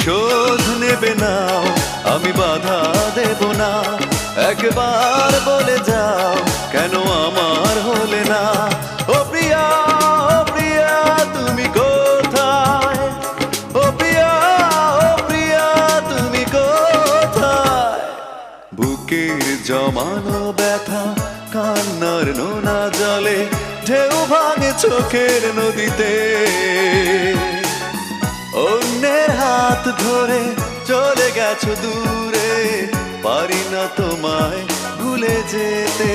প্রতিশোধ নেবে না, আমি বাধা দেব না। একবার বলে যাও কেন আমার হলে না। ও প্রিয়া, ও প্রিয়া তুমি কোথায়? ও প্রিয়া, ও প্রিয়া তুমি কোথায়? বুকের জমানো ব্যথা কান্নার নোনা জলে ঢেউ ভাঙে চোখের নদীতে। অন্যের হাত ধরে চলে গেছো দূরে, পারি না তোমায় ভুলে যেতে।